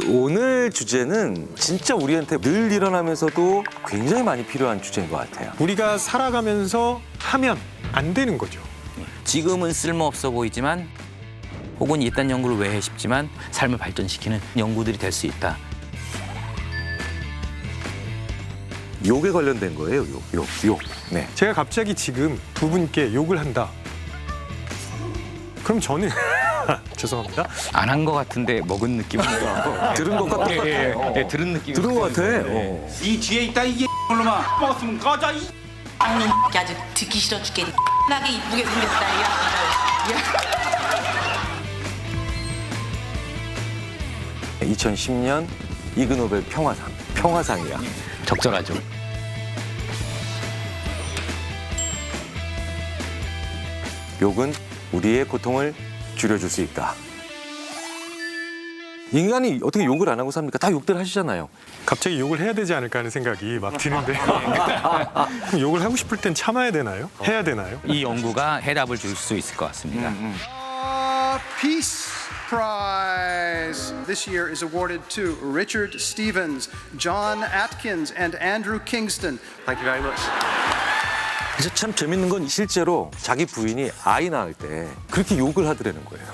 오늘 주제는 진짜 우리한테 늘 일어나면서도 굉장히 많이 필요한 주제인 것 같아요. 우리가 살아가면서 하면 안 되는 거죠. 지금은 쓸모없어 보이지만 혹은 이딴 연구를 왜 해 싶지만 삶을 발전시키는 연구들이 될 수 있다. 욕에 관련된 거예요, 욕. 네. 제가 갑자기 지금 두 분께 욕을 한다. 그럼 저는 죄송합니다. 안 한 것 같은데 먹은 느낌은 들고 들은 것 같아. 예, 들은 느낌. 들은 것 같아. 이 뒤에 있다 이 놈아 먹었으면 꺼져 이 악놈 아주 듣기 싫어 죽겠니 나게 이쁘게 생겼다 야. 2010년 이그노벨 평화상이야. 적절하죠. 욕은 우리의 고통을 줄여줄 수 있다. 인간이 어떻게 욕을 안 하고 삽니까? 다 욕들 하시잖아요. 갑자기 욕을 해야 되지 않을까 하는 생각이 막 드는데 그럼 욕을 하고 싶을 땐 참아야 되나요? 해야 되나요? 이 연구가 해답을 줄 수 있을 것 같습니다. Peace Prize this year is awarded to Richard Stevens, John Atkins, and Andrew Kingston. Thank you very much. 그래서 참 재밌는 건 실제로 자기 부인이 아이 낳을 때 그렇게 욕을 하더라는 거예요.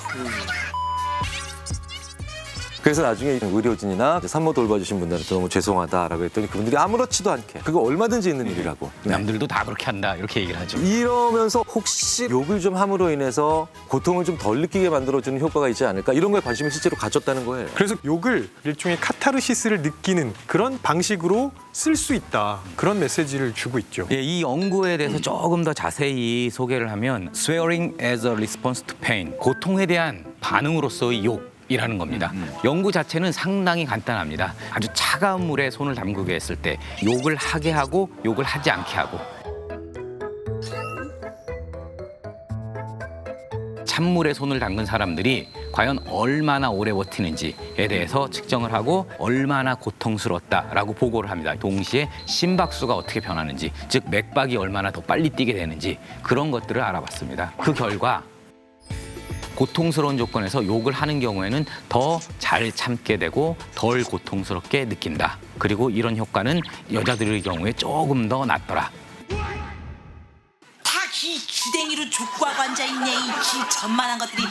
그래서 나중에 의료진이나 산모 돌봐주신 분들한테 너무 죄송하다라고 했더니 그분들이 아무렇지도 않게 그거 얼마든지 있는 일이라고. 네. 남들도 다 그렇게 한다 이렇게 얘기를 하죠. 이러면서 혹시 욕을 좀 함으로 인해서 고통을 좀 덜 느끼게 만들어주는 효과가 있지 않을까 이런 거에 관심을 실제로 가졌다는 거예요. 그래서 욕을 일종의 카타르시스를 느끼는 그런 방식으로 쓸 수 있다. 그런 메시지를 주고 있죠. 예, 이 연구에 대해서 조금 더 자세히 소개를 하면 swearing as a response to pain, 고통에 대한 반응으로서의 욕이라는 겁니다. 연구 자체는 상당히 간단합니다. 아주 차가운 물에 손을 담그게 했을 때 욕을 하게 하고 욕을 하지 않게 하고 찬물에 손을 담근 사람들이 과연 얼마나 오래 버티는지에 대해서 측정을 하고 얼마나 고통스러웠다라고 보고를 합니다. 동시에 심박수가 어떻게 변하는지, 즉 맥박이 얼마나 더 빨리 뛰게 되는지 그런 것들을 알아봤습니다. 그 결과 고통스러운 조건에서 욕을 하는 경우에는 더 잘 참게 되고 덜 고통스럽게 느낀다. 그리고 이런 효과는 여자들의 경우에 조금 더 낫더라. 다이 주댕이로 족구하고 앉아있네 이 전만한 것들이.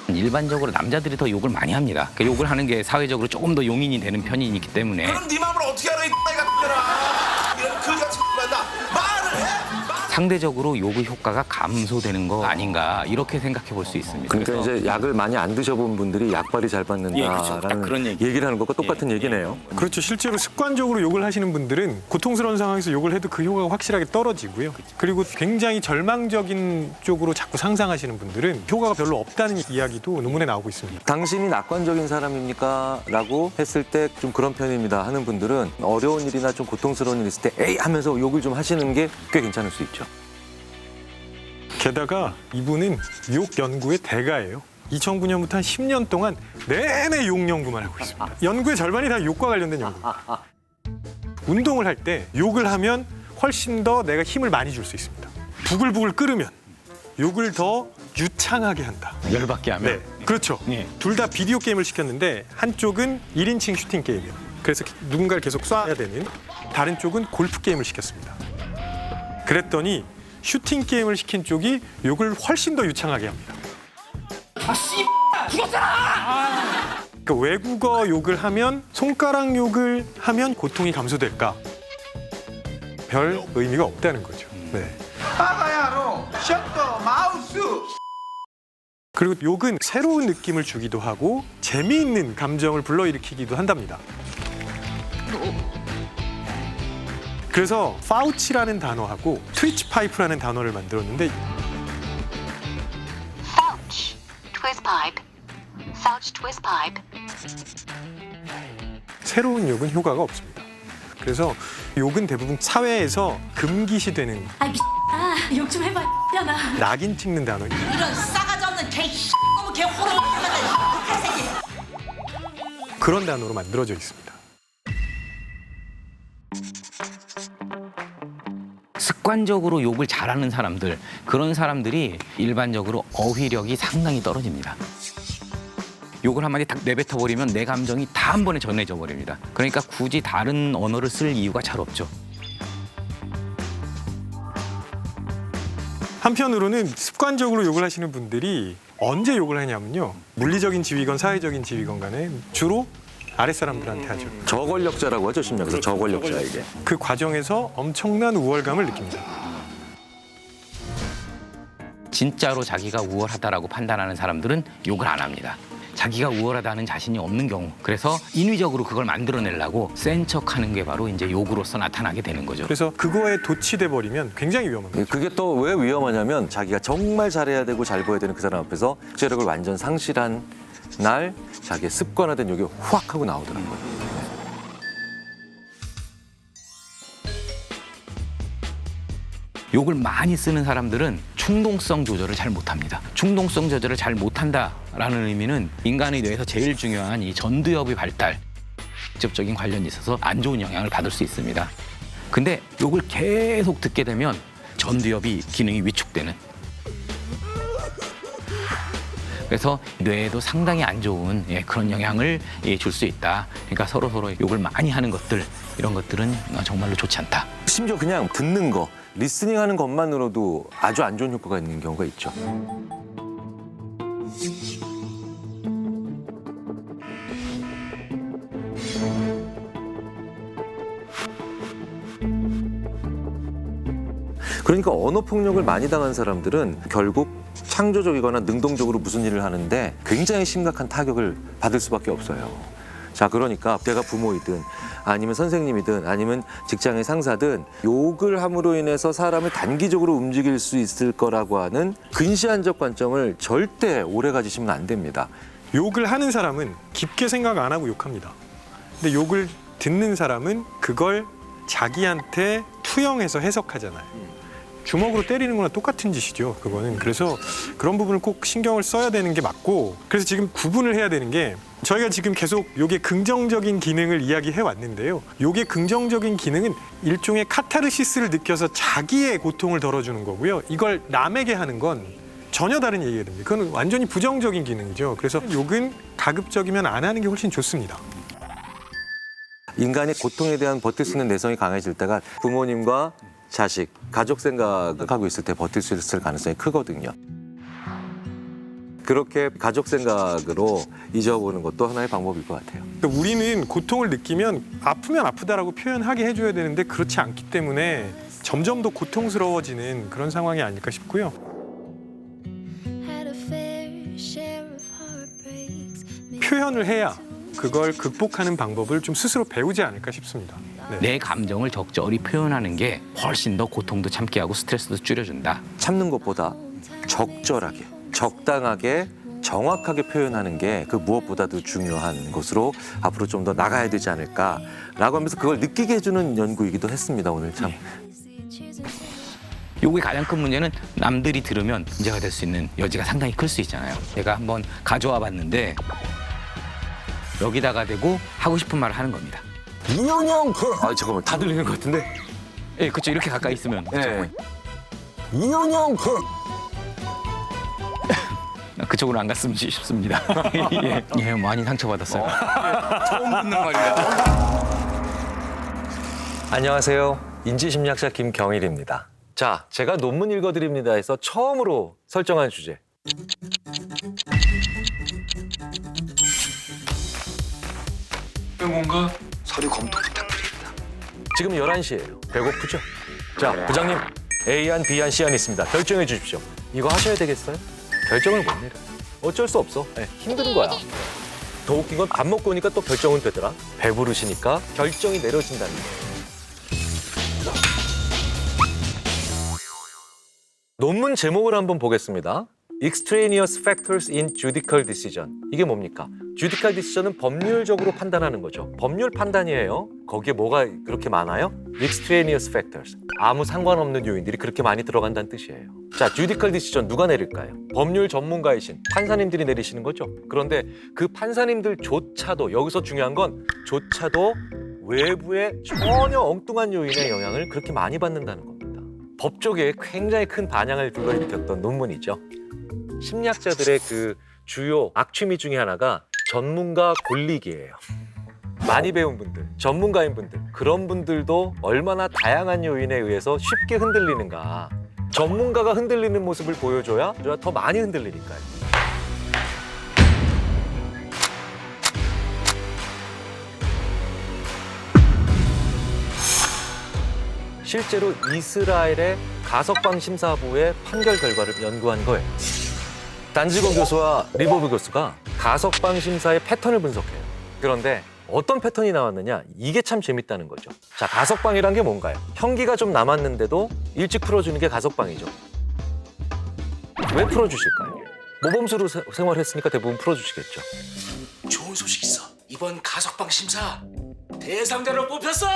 일반적으로 남자들이 더 욕을 많이 합니다. 그러니까 욕을 하는 게 사회적으로 조금 더 용인이 되는 편이기 때문에 그럼 네 마음을 어떻게 알아 이 같은 이런 그지같이 만다 말을 해 상대적으로 욕의 효과가 감소되는 거 아닌가 이렇게 생각해 볼 수 있습니다. 그러니까 그래서 이제 약을 많이 안 드셔본 분들이 약발이 잘 예, 그렇죠. 딱 받는다라는 그런 얘기를 하는 것과 똑같은 얘기네요. 그렇죠. 실제로 습관적으로 욕을 하시는 분들은 고통스러운 상황에서 욕을 해도 그 효과가 확실하게 떨어지고요. 그리고 굉장히 절망적인 쪽으로 자꾸 상상하시는 분들은 효과가 별로 없다는 이야기도 논문에 나오고 있습니다. 당신이 낙관적인 사람입니까? 라고 했을 때 좀 그런 편입니다 하는 분들은 어려운 일이나 좀 고통스러운 일 있을 때 에이 하면서 욕을 좀 하시는 게 꽤 괜찮을 수 있죠. 게다가 이분은 욕 연구의 대가예요. 2009년부터 한 10년 동안 내내 욕 연구만 하고 있습니다. 연구의 절반이 다 욕과 관련된 연구입니다. 운동을 할 때 욕을 하면 훨씬 더 내가 힘을 많이 줄 수 있습니다. 부글부글 끓으면 욕을 더 유창하게 한다. 열받게 하면 네, 그렇죠. 예. 둘 다 비디오 게임을 시켰는데 한쪽은 1인칭 슈팅 게임이에요. 그래서 누군가를 계속 쏴야 되는, 다른 쪽은 골프 게임을 시켰습니다. 그랬더니 슈팅 게임을 시킨 쪽이 욕을 훨씬 더 유창하게 합니다. 그러니까 외국어 욕을 하면, 손가락 욕을 하면 고통이 감소될까? 별 의미가 없다는 거죠. 네. 빠가야로 셔터 마우스 그리고 욕은 새로운 느낌을 주기도 하고 재미있는 감정을 불러일으키기도 한답니다. 그래서 파우치라는 단어하고 트위치 파이프라는 단어를 만들었는데 Fouch, twist pipe. Fouch, twist pipe. 새로운 욕은 효과가 없습니다. 그래서 욕은 대부분 사회에서 금기시되는 욕 좀 해봐 나 낙인 찍는 단어입니다. 이런 싸가지 없는 개 너무 개 호로 새끼. 그런 단어로 만들어져 있습니다. 습관적으로 욕을 잘하는 사람들, 그런 사람들이 일반적으로 어휘력이 상당히 떨어집니다. 욕을 한마디 딱 내뱉어 버리면 내 감정이 다 한 번에 전해져 버립니다. 그러니까 굳이 다른 언어를 쓸 이유가 잘 없죠. 한편으로는 습관적으로 욕을 하시는 분들이 언제 욕을 하냐면요. 물리적인 지위건 사회적인 지위건 간에 주로 아랫사람들한테 하죠. 저권력자라고 하죠, 심리학에서. 저권력자에게. 그 과정에서 엄청난 우월감을 느낍니다. 진짜로 자기가 우월하다라고 판단하는 사람들은 욕을 안 합니다. 자기가 우월하다는 자신이 없는 경우, 그래서 인위적으로 그걸 만들어내려고 센 척하는 게 바로 이제 욕으로서 나타나게 되는 거죠. 그래서 그거에 도취돼 버리면 굉장히 위험합니다. 그게 또 왜 위험하냐면 자기가 정말 잘해야 되고 잘 보여야 되는 그 사람 앞에서 억제력을 완전 상실한 날 자기의 습관화된 욕이 확 하고 나오더라고요. 욕을 많이 쓰는 사람들은 충동성 조절을 잘 못합니다. 충동성 조절을 잘 못한다라는 의미는 인간의 뇌에서 제일 중요한 이 전두엽의 발달, 직접적인 관련이 있어서 안 좋은 영향을 받을 수 있습니다. 근데 욕을 계속 듣게 되면 전두엽이 기능이 위축되는, 그래서 뇌에도 상당히 안 좋은 그런 영향을 줄 수 있다. 그러니까 서로 욕을 많이 하는 것들, 이런 것들은 정말로 좋지 않다. 심지어 그냥 듣는 거, 리스닝하는 것만으로도 아주 안 좋은 효과가 있는 경우가 있죠. 그러니까 언어 폭력을 많이 당한 사람들은 결국 창조적이거나 능동적으로 무슨 일을 하는데 굉장히 심각한 타격을 받을 수밖에 없어요. 자, 그러니까 내가 부모이든 아니면 선생님이든 아니면 직장의 상사든 욕을 함으로 인해서 사람을 단기적으로 움직일 수 있을 거라고 하는 근시안적 관점을 절대 오래 가지시면 안 됩니다. 욕을 하는 사람은 깊게 생각 안 하고 욕합니다. 근데 욕을 듣는 사람은 그걸 자기한테 투영해서 해석하잖아요. 주먹으로 때리는 거나 똑같은 짓이죠, 그거는. 그래서 그런 부분을 꼭 신경을 써야 되는 게 맞고, 그래서 지금 구분을 해야 되는 게, 저희가 지금 계속 욕의 긍정적인 기능을 이야기해 왔는데요. 욕의 긍정적인 기능은 일종의 카타르시스를 느껴서 자기의 고통을 덜어주는 거고요. 이걸 남에게 하는 건 전혀 다른 얘기가 됩니다. 그건 완전히 부정적인 기능이죠. 그래서 욕은 가급적이면 안 하는 게 훨씬 좋습니다. 인간의 고통에 대한 버틸 수 있는 내성이 강해질 때가 부모님과 자식, 가족 생각하고 있을 때 버틸 수 있을 가능성이 크거든요. 그렇게 가족 생각으로 잊어보는 것도 하나의 방법일 것 같아요. 그러니까 우리는 고통을 느끼면 아프면 아프다라고 표현하게 해줘야 되는데 그렇지 않기 때문에 점점 더 고통스러워지는 그런 상황이 아닐까 싶고요. 표현을 해야 그걸 극복하는 방법을 좀 스스로 배우지 않을까 싶습니다. 네. 내 감정을 적절히 표현하는 게 훨씬 더 고통도 참게 하고 스트레스도 줄여준다. 참는 것보다 적절하게, 적당하게, 정확하게 표현하는 게 그 무엇보다도 중요한 것으로 앞으로 좀 더 나가야 되지 않을까라고 하면서 그걸 느끼게 해주는 연구이기도 했습니다, 오늘 참. 욕의 가장 큰 문제는 남들이 들으면 문제가 될 수 있는 여지가 상당히 클 수 있잖아요. 제가 한번 가져와 봤는데 여기다가 대고 하고 싶은 말을 하는 겁니다. 이현영 아 잠깐만 다 들리는 것 같은데? 예, 그렇죠. 이렇게 가까이 있으면. 네. 이현영 그쪽으로 안 갔으면 싶습니다. 예, 많이 상처받았어요. 처음 듣는 말이야. 안녕하세요. 인지심리학자 김경일입니다. 자, 제가 논문 읽어드립니다 해서 처음으로 설정한 주제. 뭔가 서류 검토 부탁드립니다. 지금 11시예요. 배고프죠? 자, 부장님. A안, B안, C안 있습니다. 결정해 주십시오. 이거 하셔야 되겠어요? 결정을 못 내려. 어쩔 수 없어. 네, 힘든 거야. 더 웃긴 건 밥 먹고 오니까 또 결정은 되더라. 배부르시니까 결정이 내려진다는 거예요. 논문 제목을 한번 보겠습니다. Extraneous Factors in Judicial Decision. 이게 뭡니까? Judicial Decision은 법률적으로 판단하는 거죠. 법률 판단이에요. 거기에 뭐가 그렇게 많아요? Extraneous Factors. 아무 상관없는 요인들이 그렇게 많이 들어간다는 뜻이에요. 자, Judicial Decision 누가 내릴까요? 법률 전문가이신 판사님들이 내리시는 거죠. 그런데 그 판사님들조차도, 여기서 중요한 건 조차도 외부의 전혀 엉뚱한 요인의 영향을 그렇게 많이 받는다는 겁니다. 법조계에 굉장히 큰 반향을 불러일으켰던 논문이죠. 심리학자들의 그 주요 악취미 중에 하나가 전문가 굴리기예요. 많이 배운 분들, 전문가인 분들, 그런 분들도 얼마나 다양한 요인에 의해서 쉽게 흔들리는가. 전문가가 흔들리는 모습을 보여줘야 더 많이 흔들리니까요. 실제로 이스라엘의 가석방 심사부의 판결 결과를 연구한 거예요. 단지건 교수와 리버브 교수가 가석방 심사의 패턴을 분석해요. 그런데 어떤 패턴이 나왔느냐? 이게 참 재밌다는 거죠. 자, 가석방이란 게 뭔가요? 형기가 좀 남았는데도 일찍 풀어주는 게 가석방이죠. 왜 풀어주실까요? 모범수로 생활했으니까 대부분 풀어주시겠죠. 좋은 소식 있어. 이번 가석방 심사 대상자로 뽑혔어.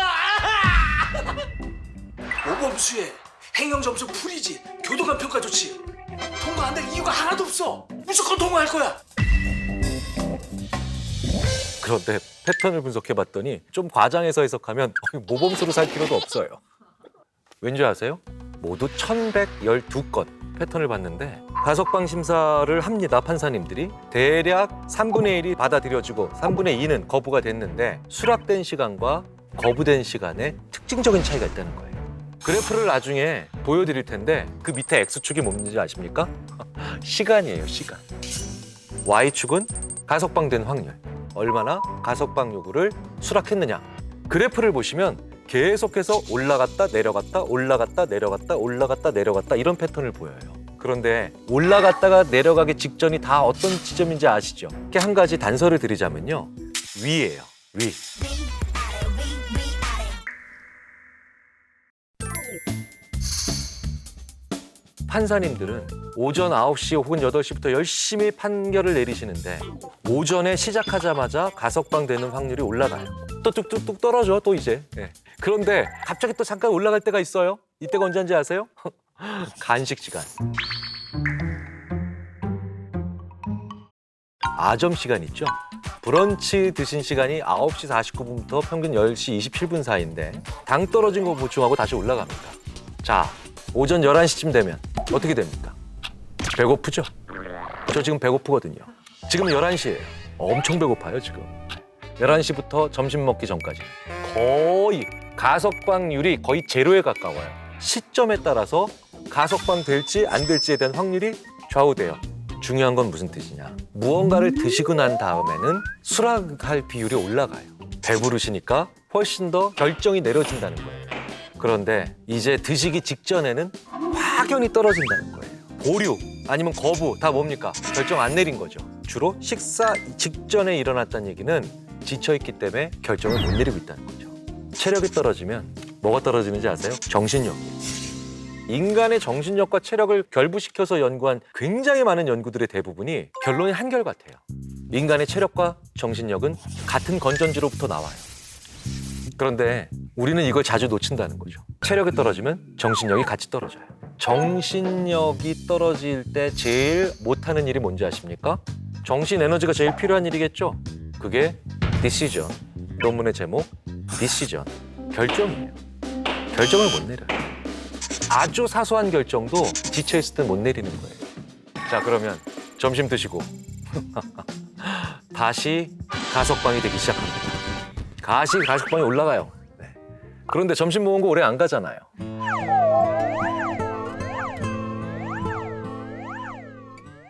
모범수에 행정 점수 풀이지, 교도관 평가 좋지. 통과 안 될 이유가 하나도 없어. 무조건 통과할 거야. 그런데 패턴을 분석해봤더니 좀 과장해서 해석하면 모범수로 살 필요도 없어요. 왠지 아세요? 모두 1112건 패턴을 봤는데 가석방 심사를 합니다, 판사님들이. 대략 3분의 1이 받아들여지고 3분의 2는 거부가 됐는데 수락된 시간과 거부된 시간에 특징적인 차이가 있다는 거예요. 그래프를 나중에 보여드릴 텐데 그 밑에 X축이 뭔지 아십니까? 시간이에요, 시간. Y축은 가석방된 확률. 얼마나 가석방 요구를 수락했느냐. 그래프를 보시면 계속해서 올라갔다 내려갔다 올라갔다 내려갔다 올라갔다 내려갔다 이런 패턴을 보여요. 그런데 올라갔다가 내려가기 직전이 다 어떤 지점인지 아시죠? 이렇게 한 가지 단서를 드리자면요. 위예요. 위. 판사님들은 오전 9시 혹은 8시부터 열심히 판결을 내리시는데 오전에 시작하자마자 가석방 되는 확률이 올라가요. 또 뚝뚝뚝 떨어져, 또 이제. 그런데 갑자기 또 잠깐 올라갈 때가 있어요. 이때가 언제인지 아세요? 간식 시간. 아점 시간 있죠? 브런치 드신 시간이 9시 49분부터 평균 10시 27분 사이인데 당 떨어진 거 보충하고 다시 올라갑니다. 자, 오전 11시쯤 되면 어떻게 됩니까? 배고프죠? 저 지금 배고프거든요. 지금 11시예요. 엄청 배고파요, 지금. 11시부터 점심 먹기 전까지. 거의 가석방률이 거의 제로에 가까워요. 시점에 따라서 가석방 될지 안 될지에 대한 확률이 좌우돼요. 중요한 건 무슨 뜻이냐? 무언가를 드시고 난 다음에는 수락할 비율이 올라가요. 배부르시니까 훨씬 더 결정이 내려진다는 거예요. 그런데 이제 드시기 직전에는 확연히 떨어진다는 거예요. 보류 아니면 거부 다 뭡니까? 결정 안 내린 거죠. 주로 식사 직전에 일어났다는 얘기는 지쳐있기 때문에 결정을 못 내리고 있다는 거죠. 체력이 떨어지면 뭐가 떨어지는지 아세요? 정신력이에요. 인간의 정신력과 체력을 결부시켜서 연구한 굉장히 많은 연구들의 대부분이 결론이 한결같아요. 인간의 체력과 정신력은 같은 건전지로부터 나와요. 그런데 우리는 이걸 자주 놓친다는 거죠. 체력이 떨어지면 정신력이 같이 떨어져요. 정신력이 떨어질 때 제일 못하는 일이 뭔지 아십니까? 정신 에너지가 제일 필요한 일이겠죠? 그게 decision. 논문의 제목 decision. 결정이에요. 결정을 못 내려요. 아주 사소한 결정도 지쳐있을 때 못 내리는 거예요. 자, 그러면 점심 드시고 다시 가석방이 되기 시작합니다. 가석방이 올라가요. 네. 그런데 점심 먹은 거 오래 안 가잖아요.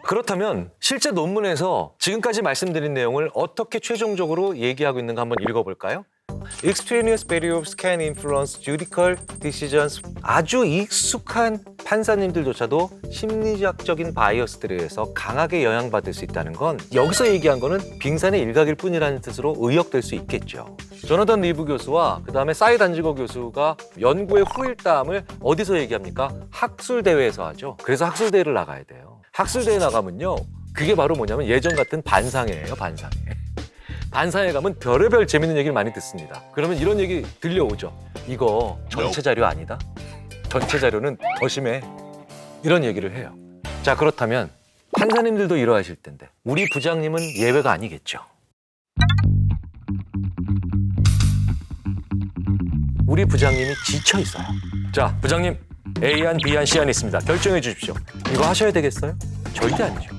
그렇다면 실제 논문에서 지금까지 말씀드린 내용을 어떻게 최종적으로 얘기하고 있는가 한번 읽어볼까요? Extraneous barriers can influence judicial decisions. 아주 익숙한 판사님들조차도 심리학적인 바이어스들에 의해서 강하게 영향받을 수 있다는 건 여기서 얘기한 거는 빙산의 일각일 뿐이라는 뜻으로 의역될 수 있겠죠. 조나단 리브 교수와 그다음에 사이 단지거 교수가 연구의 후일담을 어디서 얘기합니까? 학술대회에서 하죠. 그래서 학술대회를 나가야 돼요. 학술대회 나가면요. 그게 바로 뭐냐면 예전 같은 반상회예요, 반상회. 반상회 가면 별의별 재밌는 얘기를 많이 듣습니다. 그러면 이런 얘기 들려오죠. 이거 전체 자료 아니다? 전체 자료는 더 심해. 이런 얘기를 해요. 자, 그렇다면 판사님들도 이러하실 텐데 우리 부장님은 예외가 아니겠죠. 우리 부장님이 지쳐 있어요. 자, 부장님 A안, B안, C안 있습니다. 결정해 주십시오. 이거 하셔야 되겠어요? 절대 아니죠.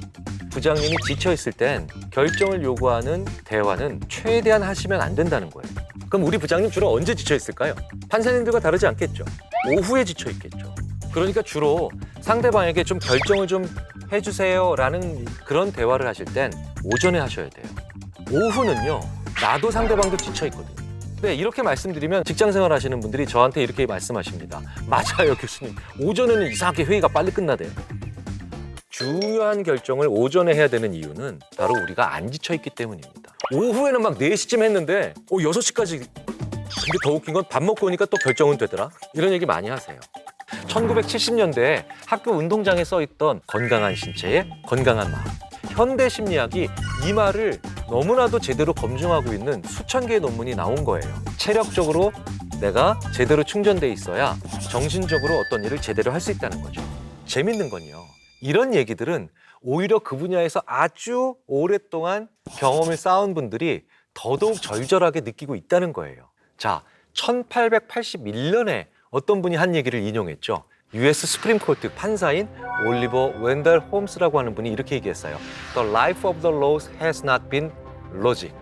부장님이 지쳐 있을 땐 결정을 요구하는 대화는 최대한 하시면 안 된다는 거예요. 그럼 우리 부장님 주로 언제 지쳐 있을까요? 판사님들과 다르지 않겠죠. 오후에 지쳐 있겠죠. 그러니까 주로 상대방에게 좀 결정을 좀 해주세요라는 그런 대화를 하실 땐 오전에 하셔야 돼요. 오후는요, 나도 상대방도 지쳐 있거든요. 네, 이렇게 말씀드리면 직장 생활 하시는 분들이 저한테 이렇게 말씀하십니다. 맞아요, 교수님. 오전에는 이상하게 회의가 빨리 끝나대요. 중요한 결정을 오전에 해야 되는 이유는 바로 우리가 안 지쳐 있기 때문입니다. 오후에는 막 4시쯤 했는데 6시까지. 근데 더 웃긴 건 밥 먹고 오니까 또 결정은 되더라. 이런 얘기 많이 하세요. 1970년대에 학교 운동장에 써있던 건강한 신체에 건강한 마음. 현대 심리학이 이 말을 너무나도 제대로 검증하고 있는 수천 개의 논문이 나온 거예요. 체력적으로 내가 제대로 충전돼 있어야 정신적으로 어떤 일을 제대로 할 수 있다는 거죠. 재밌는 건요, 이런 얘기들은 오히려 그 분야에서 아주 오랫동안 경험을 쌓은 분들이 더더욱 절절하게 느끼고 있다는 거예요. 자, 1881년에 어떤 분이 한 얘기를 인용했죠. US 스프림 코트 판사인 올리버 웬달 홈스라고 하는 분이 이렇게 얘기했어요. The life of the laws has not been logic.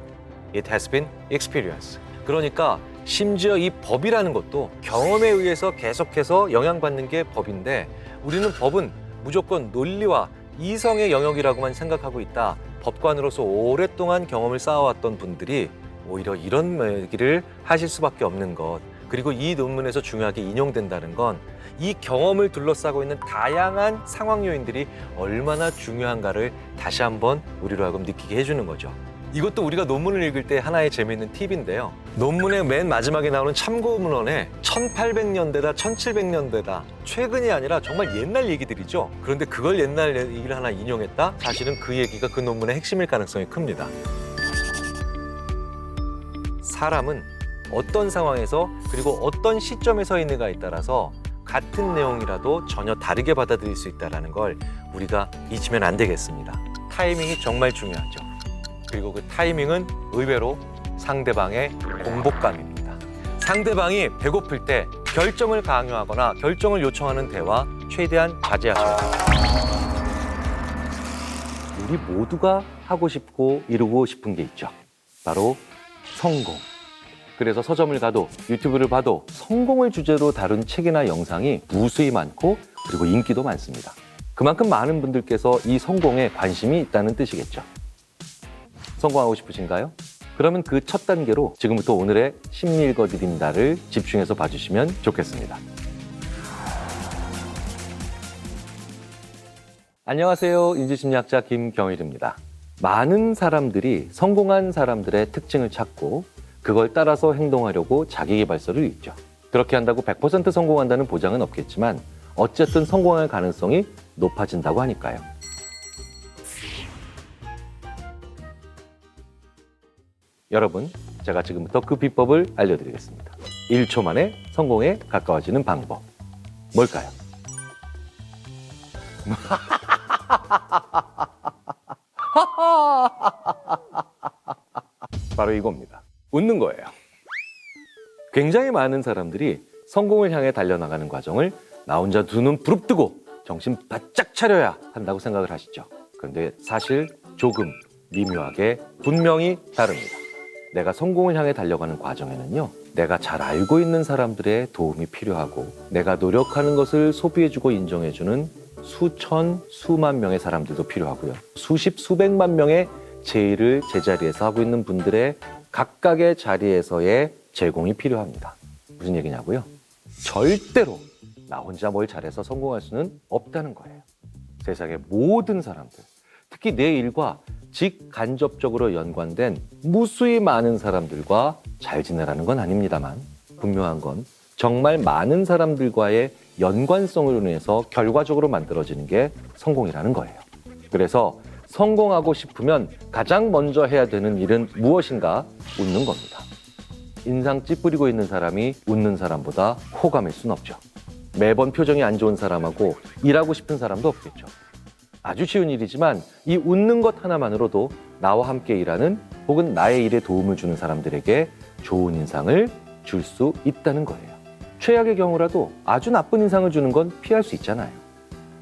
It has been experience. 그러니까 심지어 이 법이라는 것도 경험에 의해서 계속해서 영향받는 게 법인데, 우리는 법은 무조건 논리와 이성의 영역이라고만 생각하고 있다. 법관으로서 오랫동안 경험을 쌓아왔던 분들이 오히려 이런 얘기를 하실 수밖에 없는 것, 그리고 이 논문에서 중요하게 인용된다는 건 이 경험을 둘러싸고 있는 다양한 상황 요인들이 얼마나 중요한가를 다시 한번 우리로 하여금 느끼게 해주는 거죠. 이것도 우리가 논문을 읽을 때 하나의 재미있는 팁인데요. 논문의 맨 마지막에 나오는 참고문헌에 1800년대다, 1700년대다, 최근이 아니라 정말 옛날 얘기들이죠. 그런데 그걸 옛날 얘기를 하나 인용했다? 사실은 그 얘기가 그 논문의 핵심일 가능성이 큽니다. 사람은 어떤 상황에서 그리고 어떤 시점에 서 있는가에 따라서 같은 내용이라도 전혀 다르게 받아들일 수 있다는 걸 우리가 잊으면 안 되겠습니다. 타이밍이 정말 중요하죠. 그리고 그 타이밍은 의외로 상대방의 공복감입니다. 상대방이 배고플 때 결정을 강요하거나 결정을 요청하는 대화 최대한 자제하셔야 됩니다. 우리 모두가 하고 싶고 이루고 싶은 게 있죠. 바로 성공. 그래서 서점을 가도 유튜브를 봐도 성공을 주제로 다룬 책이나 영상이 무수히 많고 그리고 인기도 많습니다. 그만큼 많은 분들께서 이 성공에 관심이 있다는 뜻이겠죠. 성공하고 싶으신가요? 그러면 그 첫 단계로 지금부터 오늘의 심리 읽어드립니다를 집중해서 봐주시면 좋겠습니다. 안녕하세요. 인지심리학자 김경일입니다. 많은 사람들이 성공한 사람들의 특징을 찾고 그걸 따라서 행동하려고 자기계발서를 읽죠. 그렇게 한다고 100% 성공한다는 보장은 없겠지만 어쨌든 성공할 가능성이 높아진다고 하니까요. 여러분, 제가 지금부터 그 비법을 알려드리겠습니다. 1초 만에 성공에 가까워지는 방법. 뭘까요? 바로 이겁니다. 웃는 거예요. 굉장히 많은 사람들이 성공을 향해 달려나가는 과정을 나 혼자 두 눈 부릅뜨고 정신 바짝 차려야 한다고 생각을 하시죠. 그런데 사실 조금 미묘하게 분명히 다릅니다. 내가 성공을 향해 달려가는 과정에는요, 내가 잘 알고 있는 사람들의 도움이 필요하고 내가 노력하는 것을 소비해주고 인정해주는 수천, 수만 명의 사람들도 필요하고요. 수십, 수백만 명의 제 일을 제자리에서 하고 있는 분들의 각각의 자리에서의 제공이 필요합니다. 무슨 얘기냐고요? 절대로 나 혼자 뭘 잘해서 성공할 수는 없다는 거예요. 세상의 모든 사람들, 특히 내 일과 직간접적으로 연관된 무수히 많은 사람들과 잘 지내라는 건 아닙니다만 분명한 건 정말 많은 사람들과의 연관성으로 인해서 결과적으로 만들어지는 게 성공이라는 거예요. 그래서 성공하고 싶으면 가장 먼저 해야 되는 일은 무엇인가? 웃는 겁니다. 인상 찌푸리고 있는 사람이 웃는 사람보다 호감일 순 없죠. 매번 표정이 안 좋은 사람하고 일하고 싶은 사람도 없겠죠. 아주 쉬운 일이지만 이 웃는 것 하나만으로도 나와 함께 일하는 혹은 나의 일에 도움을 주는 사람들에게 좋은 인상을 줄 수 있다는 거예요. 최악의 경우라도 아주 나쁜 인상을 주는 건 피할 수 있잖아요.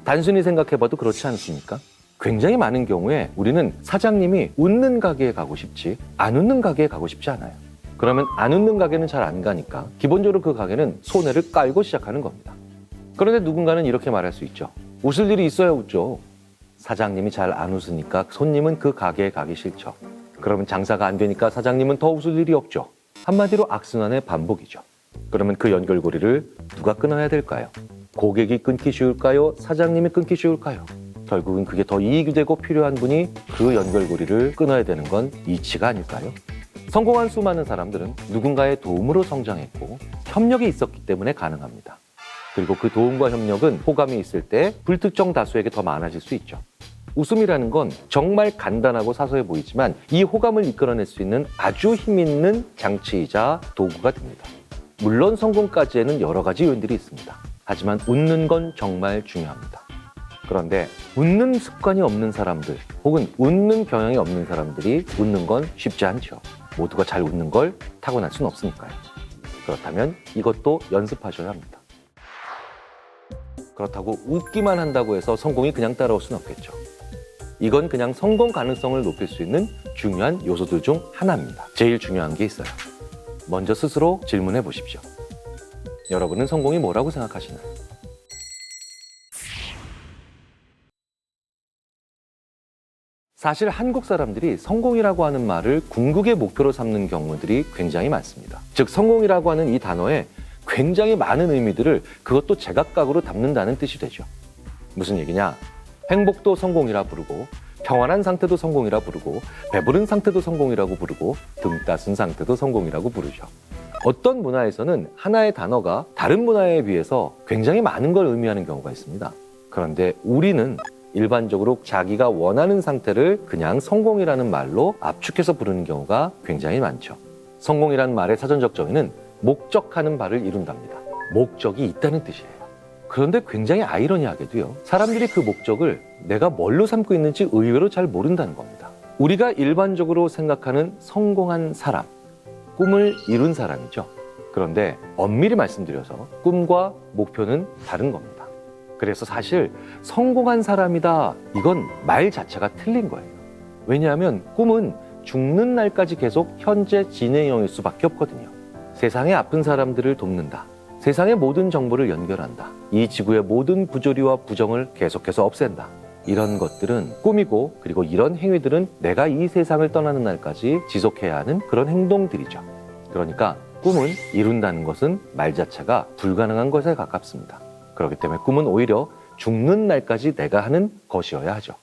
단순히 생각해봐도 그렇지 않습니까? 굉장히 많은 경우에 우리는 사장님이 웃는 가게에 가고 싶지 안 웃는 가게에 가고 싶지 않아요. 그러면 안 웃는 가게는 잘 안 가니까 기본적으로 그 가게는 손해를 깔고 시작하는 겁니다. 그런데 누군가는 이렇게 말할 수 있죠. 웃을 일이 있어야 웃죠. 사장님이 잘 안 웃으니까 손님은 그 가게에 가기 싫죠. 그러면 장사가 안 되니까 사장님은 더 웃을 일이 없죠. 한마디로 악순환의 반복이죠. 그러면 그 연결고리를 누가 끊어야 될까요? 고객이 끊기 쉬울까요? 사장님이 끊기 쉬울까요? 결국은 그게 더 이익이 되고 필요한 분이 그 연결고리를 끊어야 되는 건 이치가 아닐까요? 성공한 수많은 사람들은 누군가의 도움으로 성장했고 협력이 있었기 때문에 가능합니다. 그리고 그 도움과 협력은 호감이 있을 때 불특정 다수에게 더 많아질 수 있죠. 웃음이라는 건 정말 간단하고 사소해 보이지만 이 호감을 이끌어낼 수 있는 아주 힘있는 장치이자 도구가 됩니다. 물론 성공까지에는 여러 가지 요인들이 있습니다. 하지만 웃는 건 정말 중요합니다. 그런데 웃는 습관이 없는 사람들 혹은 웃는 경향이 없는 사람들이 웃는 건 쉽지 않죠. 모두가 잘 웃는 걸 타고날 수는 없으니까요. 그렇다면 이것도 연습하셔야 합니다. 그렇다고 웃기만 한다고 해서 성공이 그냥 따라올 수는 없겠죠. 이건 그냥 성공 가능성을 높일 수 있는 중요한 요소들 중 하나입니다. 제일 중요한 게 있어요. 먼저 스스로 질문해 보십시오. 여러분은 성공이 뭐라고 생각하시나요? 사실 한국 사람들이 성공이라고 하는 말을 궁극의 목표로 삼는 경우들이 굉장히 많습니다. 즉 성공이라고 하는 이 단어에 굉장히 많은 의미들을 그것도 제각각으로 담는다는 뜻이 되죠. 무슨 얘기냐? 행복도 성공이라 부르고 평안한 상태도 성공이라 부르고 배부른 상태도 성공이라고 부르고 등 따순 상태도 성공이라고 부르죠. 어떤 문화에서는 하나의 단어가 다른 문화에 비해서 굉장히 많은 걸 의미하는 경우가 있습니다. 그런데 우리는 일반적으로 자기가 원하는 상태를 그냥 성공이라는 말로 압축해서 부르는 경우가 굉장히 많죠. 성공이라는 말의 사전적 정의는 목적하는 바를 이룬답니다. 목적이 있다는 뜻이에요. 그런데 굉장히 아이러니하게도요. 사람들이 그 목적을 내가 뭘로 삼고 있는지 의외로 잘 모른다는 겁니다. 우리가 일반적으로 생각하는 성공한 사람, 꿈을 이룬 사람이죠. 그런데 엄밀히 말씀드려서 꿈과 목표는 다른 겁니다. 그래서 사실 성공한 사람이다, 이건 말 자체가 틀린 거예요. 왜냐하면 꿈은 죽는 날까지 계속 현재 진행형일 수밖에 없거든요. 세상의 아픈 사람들을 돕는다. 세상의 모든 정보를 연결한다. 이 지구의 모든 부조리와 부정을 계속해서 없앤다. 이런 것들은 꿈이고, 그리고 이런 행위들은 내가 이 세상을 떠나는 날까지 지속해야 하는 그런 행동들이죠. 그러니까 꿈은 이룬다는 것은 말 자체가 불가능한 것에 가깝습니다. 그렇기 때문에 꿈은 오히려 죽는 날까지 내가 하는 것이어야 하죠.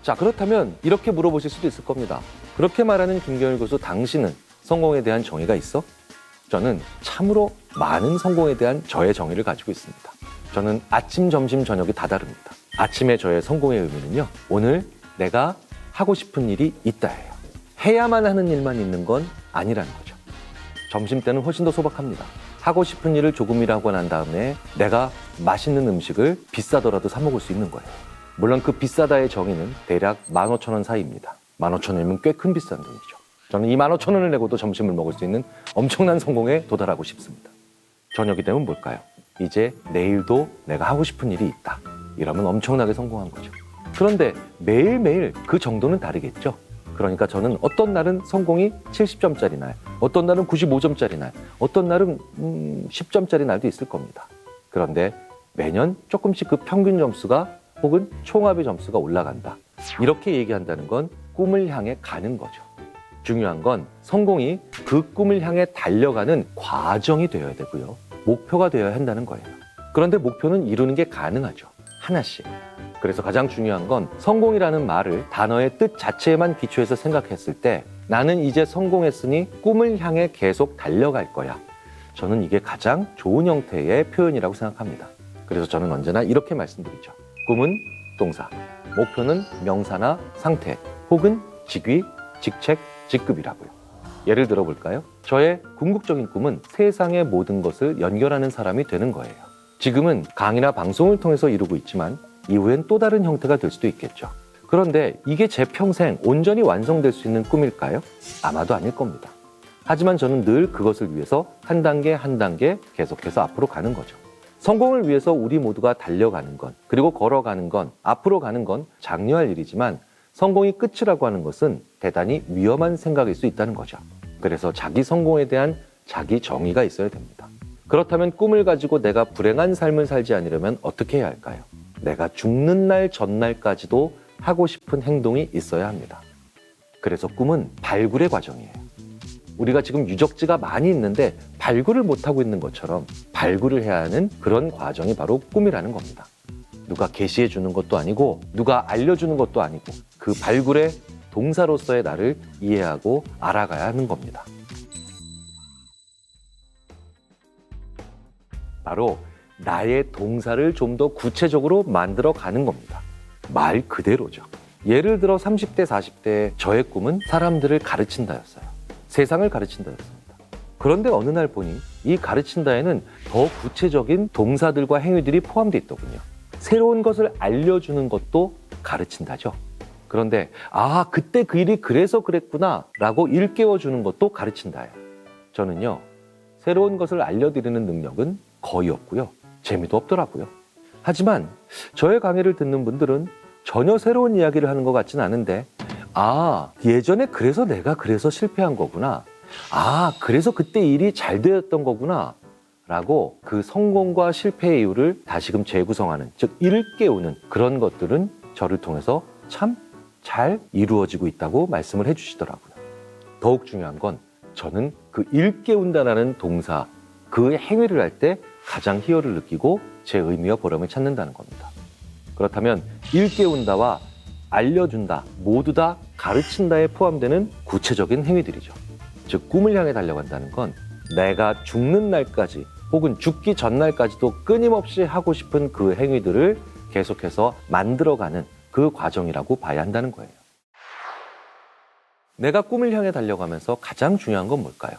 자, 그렇다면 이렇게 물어보실 수도 있을 겁니다. 그렇게 말하는 김경일 교수, 당신은 성공에 대한 정의가 있어? 저는 참으로 많은 성공에 대한 저의 정의를 가지고 있습니다. 저는 아침, 점심, 저녁이 다 다릅니다. 아침에 저의 성공의 의미는요, 오늘 내가 하고 싶은 일이 있다예요. 해야만 하는 일만 있는 건 아니라는 거죠. 점심 때는 훨씬 더 소박합니다. 하고 싶은 일을 조금이라고 난 다음에 내가 맛있는 음식을 비싸더라도 사 먹을 수 있는 거예요. 물론 그 비싸다의 정의는 대략 15,000원 사이입니다. 15,000원이면 꽤 큰 비싼 돈이죠. 저는 이 15,000원을 내고도 점심을 먹을 수 있는 엄청난 성공에 도달하고 싶습니다. 저녁이 되면 뭘까요? 이제 내일도 내가 하고 싶은 일이 있다. 이러면 엄청나게 성공한 거죠. 그런데 매일매일 그 정도는 다르겠죠. 그러니까 저는 어떤 날은 성공이 70점짜리 날, 어떤 날은 95점짜리 날, 어떤 날은 10점짜리 날도 있을 겁니다. 그런데 매년 조금씩 그 평균 점수가 혹은 총합의 점수가 올라간다. 이렇게 얘기한다는 건 꿈을 향해 가는 거죠. 중요한 건 성공이 그 꿈을 향해 달려가는 과정이 되어야 되고요. 목표가 되어야 한다는 거예요. 그런데 목표는 이루는 게 가능하죠. 하나씩. 그래서 가장 중요한 건 성공이라는 말을 단어의 뜻 자체에만 기초해서 생각했을 때 나는 이제 성공했으니 꿈을 향해 계속 달려갈 거야. 저는 이게 가장 좋은 형태의 표현이라고 생각합니다. 그래서 저는 언제나 이렇게 말씀드리죠. 꿈은 동사, 목표는 명사나 상태, 혹은 직위, 직책, 직급이라고요. 예를 들어볼까요? 저의 궁극적인 꿈은 세상의 모든 것을 연결하는 사람이 되는 거예요. 지금은 강의나 방송을 통해서 이루고 있지만 이후엔 또 다른 형태가 될 수도 있겠죠. 그런데 이게 제 평생 온전히 완성될 수 있는 꿈일까요? 아마도 아닐 겁니다. 하지만 저는 늘 그것을 위해서 한 단계 한 단계 계속해서 앞으로 가는 거죠. 성공을 위해서 우리 모두가 달려가는 건, 그리고 걸어가는 건, 앞으로 가는 건 장려할 일이지만 성공이 끝이라고 하는 것은 대단히 위험한 생각일 수 있다는 거죠. 그래서 자기 성공에 대한 자기 정의가 있어야 됩니다. 그렇다면 꿈을 가지고 내가 불행한 삶을 살지 않으려면 어떻게 해야 할까요? 내가 죽는 날 전날까지도 하고 싶은 행동이 있어야 합니다. 그래서 꿈은 발굴의 과정이에요. 우리가 지금 유적지가 많이 있는데 발굴을 못하고 있는 것처럼 발굴을 해야 하는 그런 과정이 바로 꿈이라는 겁니다. 누가 계시해 주는 것도 아니고 누가 알려주는 것도 아니고 그 발굴의 동사로서의 나를 이해하고 알아가야 하는 겁니다. 바로 나의 동사를 좀 더 구체적으로 만들어 가는 겁니다. 말 그대로죠. 예를 들어 30대, 40대의 저의 꿈은 사람들을 가르친다였어요. 세상을 가르친다였습니다. 그런데 어느 날 보니 이 가르친다에는 더 구체적인 동사들과 행위들이 포함되어 있더군요. 새로운 것을 알려주는 것도 가르친다죠. 그런데 그때 그 일이 그래서 그랬구나 라고 일깨워주는 것도 가르친다예요. 저는요, 새로운 것을 알려드리는 능력은 거의 없고요. 재미도 없더라고요. 하지만 저의 강의를 듣는 분들은 전혀 새로운 이야기를 하는 것 같진 않은데 예전에 그래서 내가 그래서 실패한 거구나. 그래서 그때 일이 잘 되었던 거구나. 라고 그 성공과 실패의 이유를 다시금 재구성하는, 즉 일깨우는 그런 것들은 저를 통해서 참 잘 이루어지고 있다고 말씀을 해주시더라고요. 더욱 중요한 건 저는 그 일깨운다라는 동사, 그 행위를 할 때 가장 희열을 느끼고 제 의미와 보람을 찾는다는 겁니다. 그렇다면 일깨운다와 알려준다, 모두 다 가르친다에 포함되는 구체적인 행위들이죠. 즉 꿈을 향해 달려간다는 건 내가 죽는 날까지 혹은 죽기 전날까지도 끊임없이 하고 싶은 그 행위들을 계속해서 만들어가는 그 과정이라고 봐야 한다는 거예요. 내가 꿈을 향해 달려가면서 가장 중요한 건 뭘까요?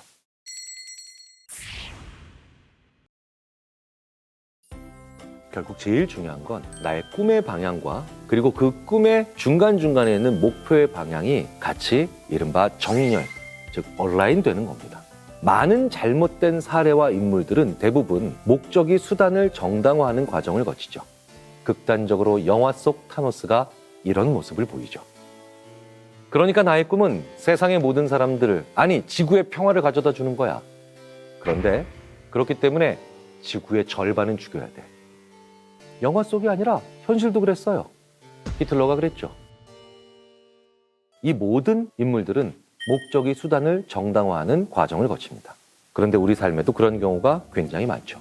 결국 제일 중요한 건 나의 꿈의 방향과 그리고 그 꿈의 중간중간에 있는 목표의 방향이 같이 이른바 정렬, 즉 얼라인 되는 겁니다. 많은 잘못된 사례와 인물들은 대부분 목적이 수단을 정당화하는 과정을 거치죠. 극단적으로 영화 속 타노스가 이런 모습을 보이죠. 그러니까 나의 꿈은 세상의 모든 사람들을, 아니 지구의 평화를 가져다 주는 거야. 그런데 그렇기 때문에 지구의 절반은 죽여야 돼. 영화 속이 아니라 현실도 그랬어요. 히틀러가 그랬죠. 이 모든 인물들은 목적이 수단을 정당화하는 과정을 거칩니다. 그런데 우리 삶에도 그런 경우가 굉장히 많죠.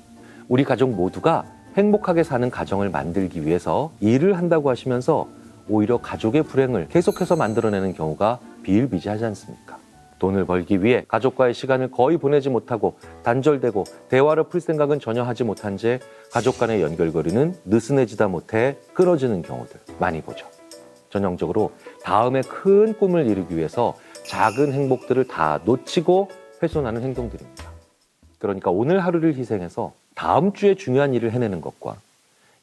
우리 가족 모두가 행복하게 사는 가정을 만들기 위해서 일을 한다고 하시면서 오히려 가족의 불행을 계속해서 만들어내는 경우가 비일비재하지 않습니까? 돈을 벌기 위해 가족과의 시간을 거의 보내지 못하고 단절되고 대화를 풀 생각은 전혀 하지 못한 채 가족 간의 연결고리는 느슨해지다 못해 끊어지는 경우들 많이 보죠. 전형적으로 다음에 큰 꿈을 이루기 위해서 작은 행복들을 다 놓치고 훼손하는 행동들입니다. 그러니까 오늘 하루를 희생해서 다음 주에 중요한 일을 해내는 것과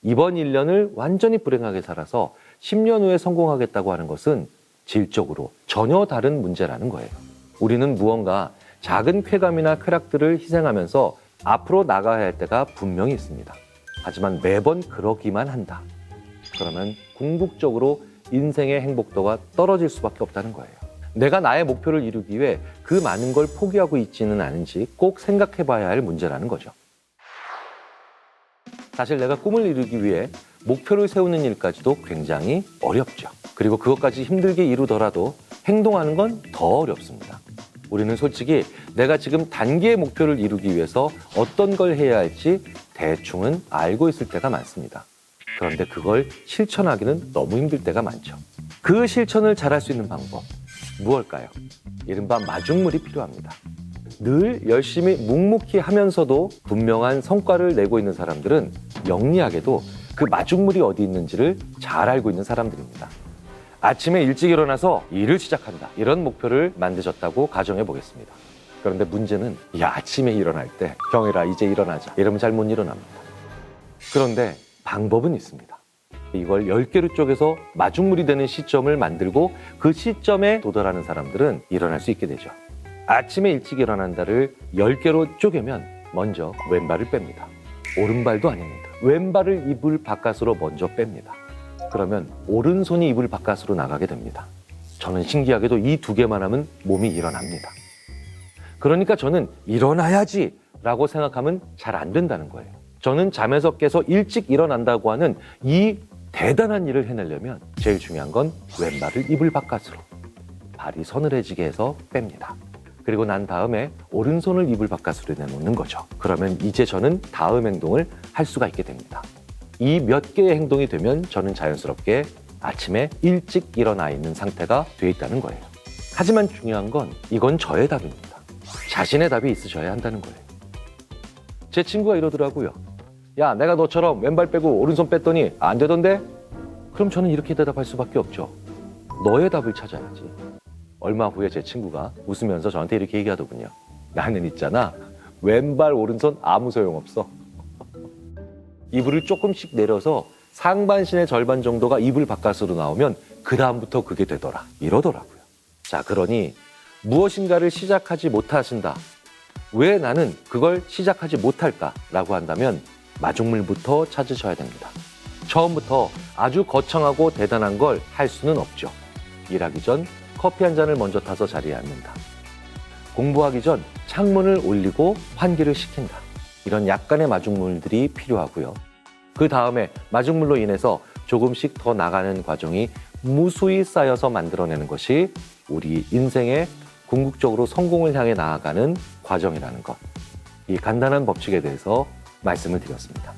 이번 1년을 완전히 불행하게 살아서 10년 후에 성공하겠다고 하는 것은 질적으로 전혀 다른 문제라는 거예요. 우리는 무언가 작은 쾌감이나 쾌락들을 희생하면서 앞으로 나가야 할 때가 분명히 있습니다. 하지만 매번 그러기만 한다. 그러면 궁극적으로 인생의 행복도가 떨어질 수밖에 없다는 거예요. 내가 나의 목표를 이루기 위해 그 많은 걸 포기하고 있지는 않은지 꼭 생각해 봐야 할 문제라는 거죠. 사실 내가 꿈을 이루기 위해 목표를 세우는 일까지도 굉장히 어렵죠. 그리고 그것까지 힘들게 이루더라도 행동하는 건 더 어렵습니다. 우리는 솔직히 내가 지금 단기의 목표를 이루기 위해서 어떤 걸 해야 할지 대충은 알고 있을 때가 많습니다. 그런데 그걸 실천하기는 너무 힘들 때가 많죠. 그 실천을 잘할 수 있는 방법, 무엇일까요? 이른바 마중물이 필요합니다. 늘 열심히 묵묵히 하면서도 분명한 성과를 내고 있는 사람들은 영리하게도 그 마중물이 어디 있는지를 잘 알고 있는 사람들입니다. 아침에 일찍 일어나서 일을 시작한다. 이런 목표를 만드셨다고 가정해 보겠습니다. 그런데 문제는 아침에 일어날 때 경혜라 이제 일어나자 이러면 잘 못 일어납니다. 그런데 방법은 있습니다. 이걸 10개로 쪼개서 마중물이 되는 시점을 만들고 그 시점에 도달하는 사람들은 일어날 수 있게 되죠. 아침에 일찍 일어난다를 10개로 쪼개면 먼저 왼발을 뺍니다. 오른발도 아닙니다. 왼발을 이불 바깥으로 먼저 뺍니다. 그러면 오른손이 이불 바깥으로 나가게 됩니다. 저는 신기하게도 이 두 개만 하면 몸이 일어납니다. 그러니까 저는 일어나야지 라고 생각하면 잘 안 된다는 거예요. 저는 잠에서 깨서 일찍 일어난다고 하는 이 대단한 일을 해내려면 제일 중요한 건 왼발을 이불 바깥으로, 발이 서늘해지게 해서 뺍니다. 그리고 난 다음에 오른손을 이불 바깥으로 내놓는 거죠. 그러면 이제 저는 다음 행동을 할 수가 있게 됩니다. 이 몇 개의 행동이 되면 저는 자연스럽게 아침에 일찍 일어나 있는 상태가 돼 있다는 거예요. 하지만 중요한 건 이건 저의 답입니다. 자신의 답이 있으셔야 한다는 거예요. 제 친구가 이러더라고요. 야, 내가 너처럼 왼발 빼고 오른손 뺐더니 안 되던데? 그럼 저는 이렇게 대답할 수밖에 없죠. 너의 답을 찾아야지. 얼마 후에 제 친구가 웃으면서 저한테 이렇게 얘기하더군요. 나는 있잖아, 왼발 오른손 아무 소용없어. 이불을 조금씩 내려서 상반신의 절반 정도가 이불 바깥으로 나오면 그 다음부터 그게 되더라, 이러더라고요. 자, 그러니 무엇인가를 시작하지 못하신다. 왜 나는 그걸 시작하지 못할까라고 한다면 마중물부터 찾으셔야 됩니다. 처음부터 아주 거창하고 대단한 걸 할 수는 없죠. 일하기 전 커피 한 잔을 먼저 타서 자리에 앉는다. 공부하기 전 창문을 올리고 환기를 시킨다. 이런 약간의 마중물들이 필요하고요. 그 다음에 마중물로 인해서 조금씩 더 나가는 과정이 무수히 쌓여서 만들어내는 것이 우리 인생의 궁극적으로 성공을 향해 나아가는 과정이라는 것. 이 간단한 법칙에 대해서 말씀을 드렸습니다.